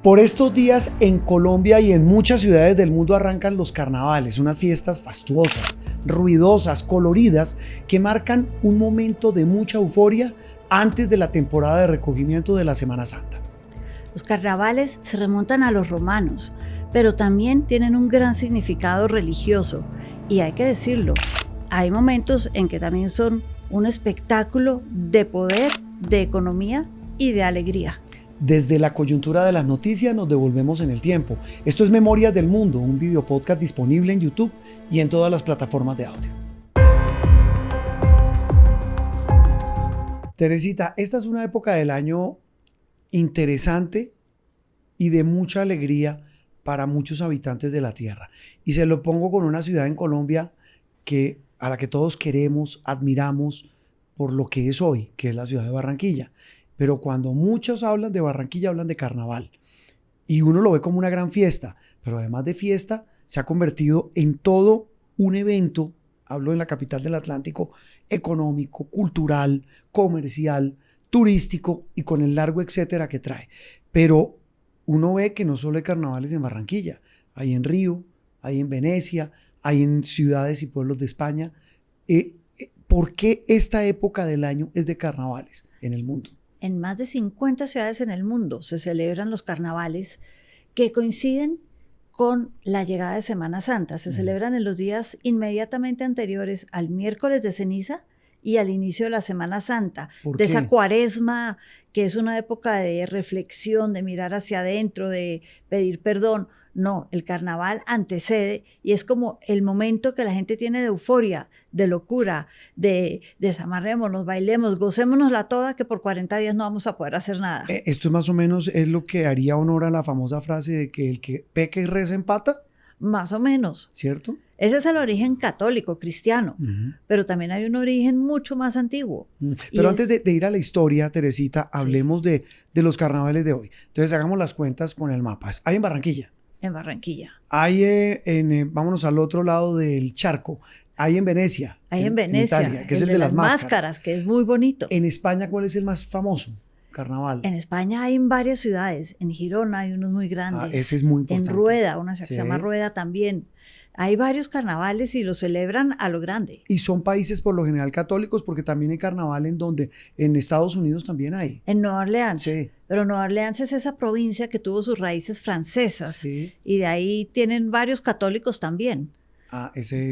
Por estos días en Colombia y en muchas ciudades del mundo arrancan los carnavales, unas fiestas fastuosas, ruidosas, coloridas, que marcan un momento de mucha euforia antes de la temporada de recogimiento de la Semana Santa. Los carnavales se remontan a los romanos, pero también tienen un gran significado religioso. Y hay que decirlo, hay momentos en que también son un espectáculo de poder, de economía y de alegría. Desde la coyuntura de las noticias nos devolvemos en el tiempo. Esto es Memorias del Mundo, un video podcast disponible en YouTube y en todas las plataformas de audio. Teresita, esta es una época del año interesante y de mucha alegría para muchos habitantes de la tierra. Y se lo pongo con una ciudad en Colombia a la que todos queremos, admiramos por lo que es hoy, que es la ciudad de Barranquilla. Pero cuando muchos hablan de Barranquilla, hablan de carnaval. Y uno lo ve como una gran fiesta, pero además de fiesta, se ha convertido en todo un evento, hablo en la capital del Atlántico, económico, cultural, comercial, turístico y con el largo etcétera que trae. Pero uno ve que no solo hay carnavales en Barranquilla, hay en Río, hay en Venecia, hay en ciudades y pueblos de España. ¿Por qué esta época del año es de carnavales en el mundo? En más de 50 ciudades en el mundo se celebran los carnavales que coinciden con la llegada de Semana Santa. Se celebran en los días inmediatamente anteriores al miércoles de ceniza y al inicio de la Semana Santa, de esa cuaresma que es una época de reflexión, de mirar hacia adentro, de pedir perdón. No, el carnaval antecede y es como el momento que la gente tiene de euforia, de locura, de desamarrémonos, bailemos, gocémonosla toda, que por 40 días no vamos a poder hacer nada. Esto más o menos es lo que haría honor a la famosa frase de que el que peca y reza empata. Más o menos. ¿Cierto? Ese es el origen católico, cristiano, pero también hay un origen mucho más antiguo. Pero antes de ir a la historia, Teresita, hablemos de los carnavales de hoy. Entonces hagamos las cuentas con el mapa. Hay en Barranquilla. En Barranquilla. Hay vámonos al otro lado del charco. Hay en Venecia. Hay en Venecia. Italia, que es el de las máscaras. Que es muy bonito. En España, ¿cuál es el más famoso carnaval? En España hay en varias ciudades. En Girona hay unos muy grandes. Ese es muy importante. En Rueda, una ciudad que se llama Rueda también. Hay varios carnavales y los celebran a lo grande. Y son países por lo general católicos, porque también hay carnaval en Estados Unidos también hay. En Nueva Orleans. Sí. Pero Nueva Orleans es esa provincia que tuvo sus raíces francesas. Sí. Y de ahí tienen varios católicos también. Ese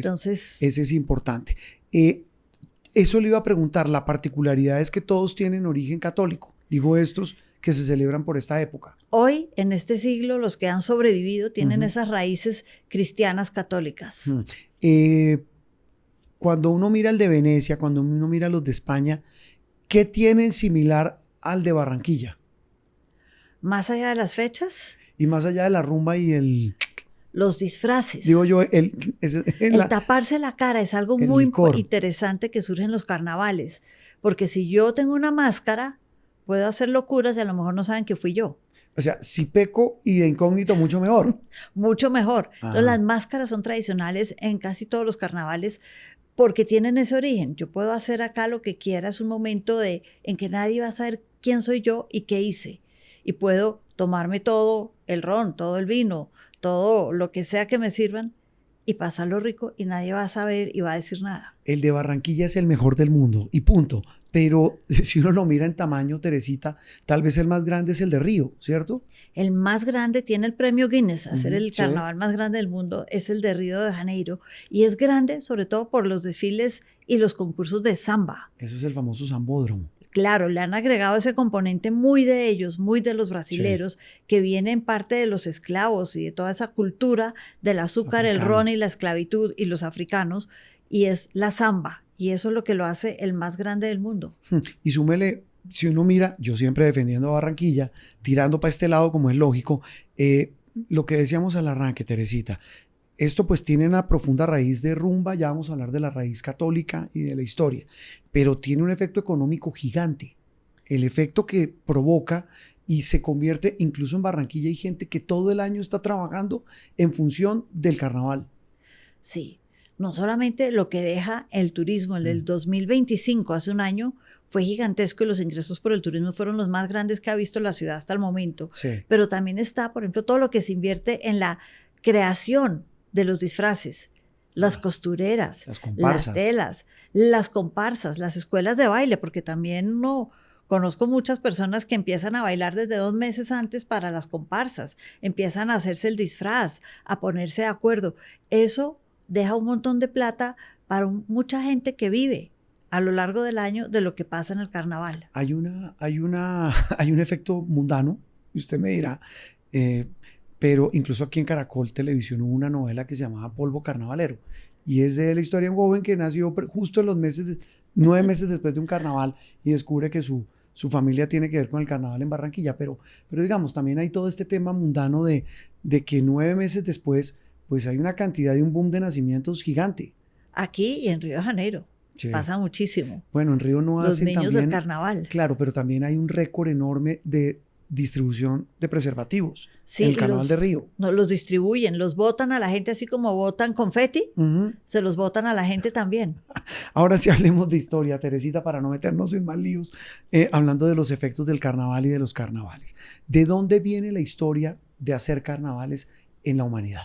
es importante. Eso le iba a preguntar, la particularidad es que todos tienen origen católico. Digo estos que se celebran por esta época. Hoy, en este siglo, los que han sobrevivido tienen esas raíces cristianas católicas. Cuando uno mira el de Venecia, cuando uno mira los de España, ¿qué tienen similar al de Barranquilla? Más allá de las fechas. Y más allá de la rumba y los disfraces. Digo yo, taparse la cara es algo muy interesante que surge en los carnavales. Porque si yo tengo una máscara, puedo hacer locuras y a lo mejor no saben que fui yo. O sea, si peco y de incógnito, mucho mejor. Mucho mejor. Entonces, las máscaras son tradicionales en casi todos los carnavales porque tienen ese origen. Yo puedo hacer acá lo que quiera. Es un momento en que nadie va a saber quién soy yo y qué hice. Y puedo tomarme todo el ron, todo el vino, todo lo que sea que me sirvan y pasarlo rico y nadie va a saber y va a decir nada. El de Barranquilla es el mejor del mundo y punto. Pero si uno lo mira en tamaño, Teresita, tal vez el más grande es el de Río, ¿cierto? El más grande tiene el premio Guinness a ser el carnaval más grande del mundo, es el de Río de Janeiro. Y es grande sobre todo por los desfiles y los concursos de samba. Eso es el famoso sambódromo. Claro, le han agregado ese componente muy de ellos, muy de los brasileros, que viene en parte de los esclavos y de toda esa cultura del azúcar, el ron y la esclavitud y los africanos, y es la samba. Y eso es lo que lo hace el más grande del mundo. Y súmele, si uno mira, yo siempre defendiendo a Barranquilla, tirando para este lado como es lógico, lo que decíamos al arranque, Teresita, esto pues tiene una profunda raíz de rumba, ya vamos a hablar de la raíz católica y de la historia, pero tiene un efecto económico gigante. El efecto que provoca y se convierte, incluso en Barranquilla hay gente que todo el año está trabajando en función del carnaval. Sí. No solamente lo que deja el turismo, el del 2025, hace un año, fue gigantesco y los ingresos por el turismo fueron los más grandes que ha visto la ciudad hasta el momento. Sí. Pero también está, por ejemplo, todo lo que se invierte en la creación de los disfraces, las costureras, Las comparsas. las telas, las comparsas, las escuelas de baile, porque también no conozco muchas personas que empiezan a bailar desde 2 meses antes para las comparsas, empiezan a hacerse el disfraz, a ponerse de acuerdo. Eso deja un montón de plata para mucha gente que vive a lo largo del año de lo que pasa en el carnaval. Hay un efecto mundano, y usted me dirá, pero incluso aquí en Caracol Televisión hubo una novela que se llamaba Polvo Carnavalero, y es de la historia de un joven que nació justo en los 9 meses después de un carnaval y descubre que su familia tiene que ver con el carnaval en Barranquilla, pero digamos, también hay todo este tema mundano de que 9 meses después, pues hay una cantidad de un boom de nacimientos gigante. Aquí y en Río de Janeiro. Sí. Pasa muchísimo. Bueno, en Río no hacen los niños también, del carnaval. Claro, pero también hay un récord enorme de distribución de preservativos en el carnaval de Río. No, los distribuyen, los botan a la gente así como botan confeti, se los botan a la gente también. Ahora sí hablemos de historia, Teresita, para no meternos en más líos, hablando de los efectos del carnaval y de los carnavales. ¿De dónde viene la historia de hacer carnavales en la humanidad?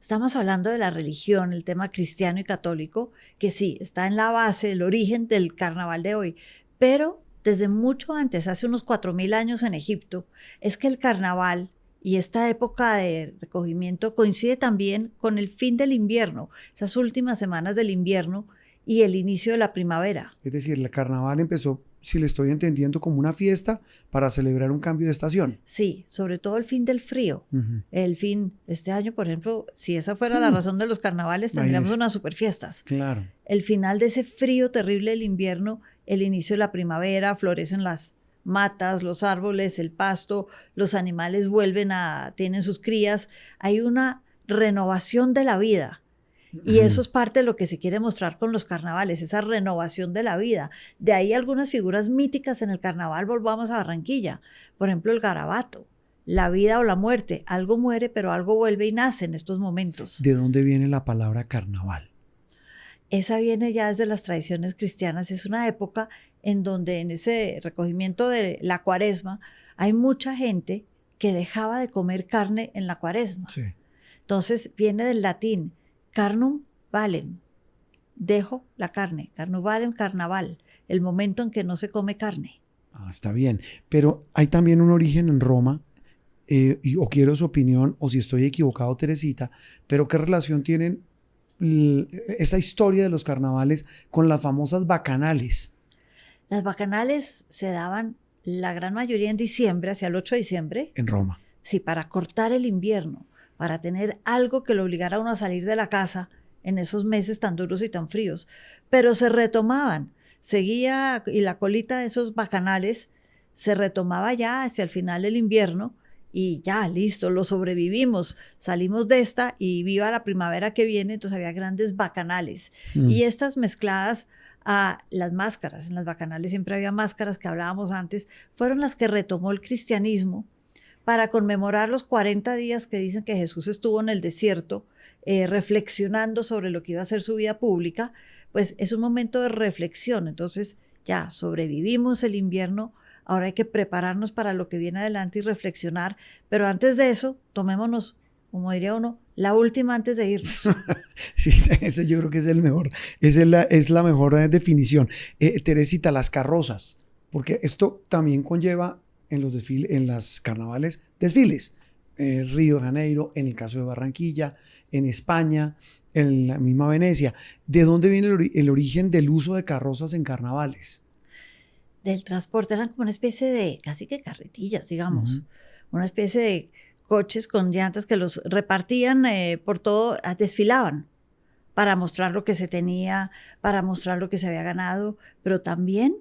Estamos hablando de la religión, el tema cristiano y católico, que sí, está en la base, el origen del carnaval de hoy, pero desde mucho antes, hace unos 4.000 años en Egipto, es que el carnaval y esta época de recogimiento coincide también con el fin del invierno, esas últimas semanas del invierno y el inicio de la primavera. Es decir, el carnaval empezó, si le estoy entendiendo, como una fiesta para celebrar un cambio de estación. Sí, sobre todo el fin del frío. El fin, este año, por ejemplo, si esa fuera la razón de los carnavales, tendríamos unas super fiestas. Claro. El final de ese frío terrible del invierno, el inicio de la primavera, florecen las matas, los árboles, el pasto, los animales tienen sus crías. Hay una renovación de la vida. Y eso es parte de lo que se quiere mostrar con los carnavales, esa renovación de la vida. De ahí algunas figuras míticas en el carnaval, volvamos a Barranquilla. Por ejemplo, el garabato, la vida o la muerte. Algo muere, pero algo vuelve y nace en estos momentos. ¿De dónde viene la palabra carnaval? Esa viene ya desde las tradiciones cristianas. Es una época en donde en ese recogimiento de la Cuaresma hay mucha gente que dejaba de comer carne en la Cuaresma. Sí. Entonces viene del latín carnum valem, dejo la carne, carnum valem carnaval, el momento en que no se come carne. Está bien, pero hay también un origen en Roma, o quiero su opinión, o si estoy equivocado, Teresita, pero ¿qué relación tienen esa historia de los carnavales con las famosas bacanales? Las bacanales se daban la gran mayoría en diciembre, hacia el 8 de diciembre. En Roma. Sí, para cortar el invierno, para tener algo que lo obligara a uno a salir de la casa en esos meses tan duros y tan fríos. Pero se retomaban, seguía, y la colita de esos bacanales se retomaba ya hacia el final del invierno y ya, listo, lo sobrevivimos, salimos de esta y viva la primavera que viene, entonces había grandes bacanales. Y estas mezcladas a las máscaras, en las bacanales siempre había máscaras que hablábamos antes, fueron las que retomó el cristianismo para conmemorar los 40 días que dicen que Jesús estuvo en el desierto, reflexionando sobre lo que iba a ser su vida pública. Pues es un momento de reflexión. Entonces ya sobrevivimos el invierno, ahora hay que prepararnos para lo que viene adelante y reflexionar, pero antes de eso, tomémonos, como diría uno, la última antes de irnos. Sí, ese yo creo que es el mejor, es la mejor definición. Teresita, las carrozas, porque esto también conlleva en los desfiles, en las carnavales, desfiles. Río de Janeiro, en el caso de Barranquilla, en España, en la misma Venecia. ¿De dónde viene el origen del uso de carrozas en carnavales? Del transporte, eran como una especie de, casi que carretillas, digamos, una especie de coches con llantas que los repartían por todo, desfilaban para mostrar lo que se tenía, para mostrar lo que se había ganado, pero también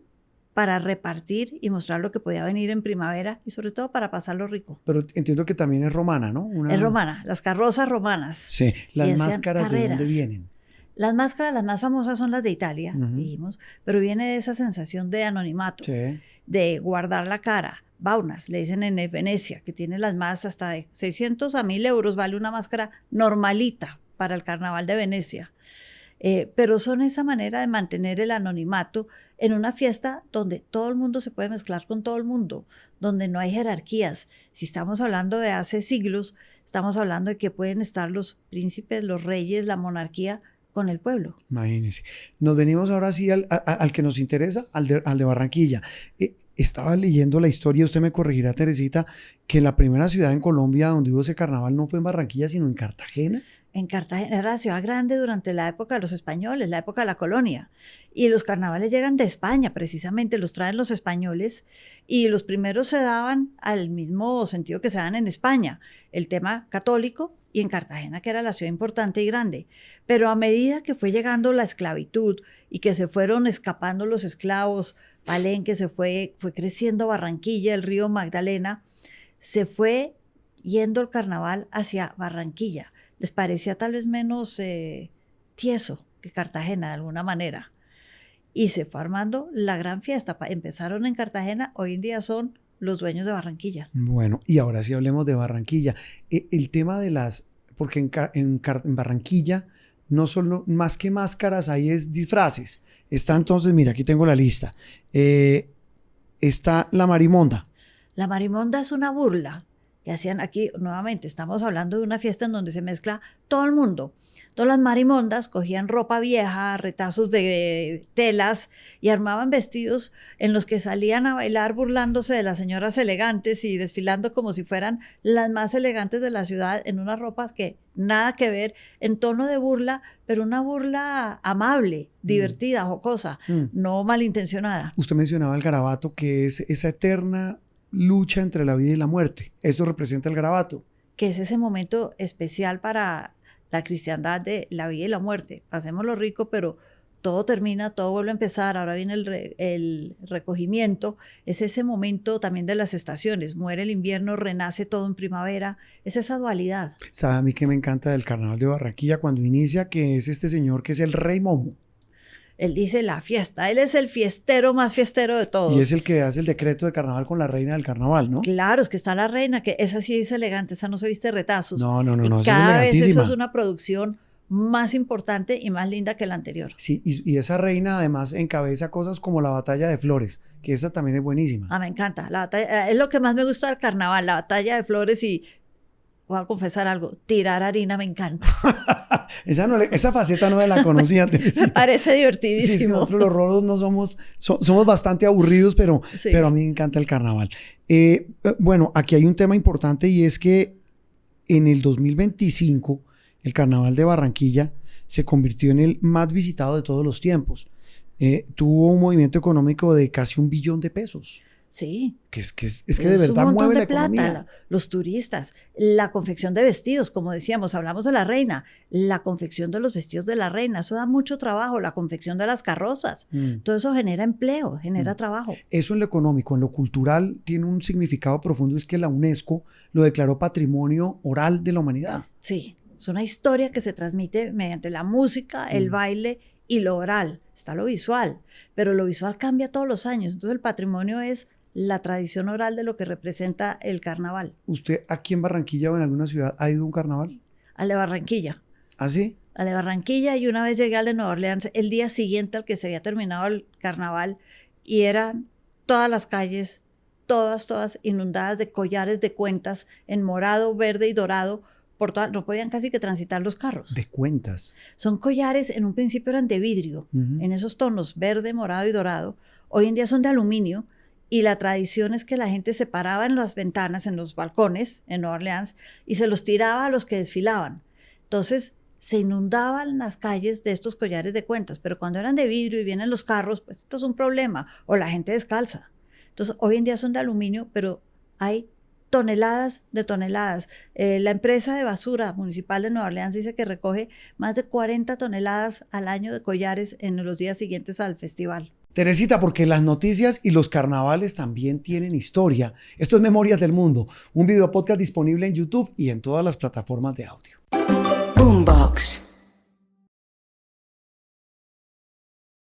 para repartir y mostrar lo que podía venir en primavera y sobre todo para pasarlo rico. Pero entiendo que también es romana, ¿no? Es romana, las carrozas romanas. Sí, las máscaras carreras. ¿De dónde vienen? Las máscaras, las más famosas son las de Italia, dijimos, pero viene de esa sensación de anonimato, de guardar la cara. Baunas, le dicen en Venecia, que tiene las más hasta de 600 a 1.000 euros, vale una máscara normalita para el carnaval de Venecia. Pero son esa manera de mantener el anonimato en una fiesta donde todo el mundo se puede mezclar con todo el mundo, donde no hay jerarquías. Si estamos hablando de hace siglos, estamos hablando de que pueden estar los príncipes, los reyes, la monarquía con el pueblo. Imagínense. Nos venimos ahora sí al que nos interesa, al de Barranquilla. Estaba leyendo la historia, usted me corregirá, Teresita, que la primera ciudad en Colombia donde hubo ese carnaval no fue en Barranquilla, sino en Cartagena. En Cartagena era la ciudad grande durante la época de los españoles, la época de la colonia. Y los carnavales llegan de España, precisamente, los traen los españoles. Y los primeros se daban al mismo sentido que se dan en España, el tema católico, y en Cartagena, que era la ciudad importante y grande. Pero a medida que fue llegando la esclavitud y que se fueron escapando los esclavos, Palenque fue creciendo Barranquilla, el río Magdalena, se fue yendo el carnaval hacia Barranquilla. Les parecía tal vez menos tieso que Cartagena de alguna manera. Y se fue armando la gran fiesta. Empezaron en Cartagena, hoy en día son los dueños de Barranquilla. Bueno, y ahora sí hablemos de Barranquilla. El tema de porque en Barranquilla no solo, más que máscaras, hay es disfraces. Está entonces, mira, aquí tengo la lista. Está la marimonda. La marimonda es una burla que hacían aquí, nuevamente, estamos hablando de una fiesta en donde se mezcla todo el mundo. Todas las marimondas cogían ropa vieja, retazos de telas y armaban vestidos en los que salían a bailar burlándose de las señoras elegantes y desfilando como si fueran las más elegantes de la ciudad en unas ropas que nada que ver, en tono de burla, pero una burla amable, divertida, jocosa, no malintencionada. Usted mencionaba el garabato, que es esa eterna lucha entre la vida y la muerte. Eso representa el garabato. Que es ese momento especial para la cristiandad de la vida y la muerte. Pasémoslo rico, pero todo termina, todo vuelve a empezar. Ahora viene el recogimiento. Es ese momento también de las estaciones. Muere el invierno, renace todo en primavera. Es esa dualidad. ¿Sabe a mí que me encanta del carnaval de Barranquilla cuando inicia? Que es este señor que es el Rey Momo. Él dice la fiesta, él es el fiestero más fiestero de todos. Y es el que hace el decreto de carnaval con la reina del carnaval, ¿no? Claro, es que está la reina, que esa sí es elegante, esa no se viste retazos. No, y cada vez eso es una producción más importante y más linda que la anterior. Sí, y esa reina además encabeza cosas como la batalla de Flores, que esa también es buenísima. Ah, me encanta, la batalla, es lo que más me gusta del carnaval, la batalla de Flores y... Voy a confesar algo, tirar harina me encanta. Esa faceta no me la conocía. Me parece divertidísimo. Sí, nosotros los rolos no somos bastante aburridos, pero a mí me encanta el carnaval. Bueno, aquí hay un tema importante y es que en el 2025 el carnaval de Barranquilla se convirtió en el más visitado de todos los tiempos. Tuvo un movimiento económico de casi 1 billón de pesos. Sí. Es que de verdad mueve la economía. Plata, los turistas, la confección de vestidos, como decíamos, hablamos de la reina, la confección de los vestidos de la reina, eso da mucho trabajo, la confección de las carrozas, todo eso genera empleo, genera trabajo. Eso en lo económico, en lo cultural tiene un significado profundo, es que la UNESCO lo declaró Patrimonio Oral de la Humanidad. Sí, es una historia que se transmite mediante la música, el baile y lo oral. Está lo visual, pero lo visual cambia todos los años, entonces el patrimonio es la tradición oral de lo que representa el carnaval. ¿Usted aquí en Barranquilla o en alguna ciudad ha ido a un carnaval? Al de Barranquilla. ¿Ah, sí? Al de Barranquilla, y una vez llegué al de Nueva Orleans el día siguiente al que se había terminado el carnaval y eran todas las calles, todas inundadas de collares de cuentas en morado, verde y dorado. No podían casi que transitar los carros. ¿De cuentas? Son collares, en un principio eran de vidrio, en esos tonos, verde, morado y dorado. Hoy en día son de aluminio. Y la tradición es que la gente se paraba en las ventanas, en los balcones, en Nueva Orleans, y se los tiraba a los que desfilaban. Entonces, se inundaban las calles de estos collares de cuentas, pero cuando eran de vidrio y vienen los carros, pues esto es un problema, o la gente descalza. Entonces, hoy en día son de aluminio, pero hay toneladas de toneladas. La empresa de basura municipal de Nueva Orleans dice que recoge más de 40 toneladas al año de collares en los días siguientes al festival. Teresita, porque las noticias y los carnavales también tienen historia. Esto es Memorias del Mundo, un video podcast disponible en YouTube y en todas las plataformas de audio.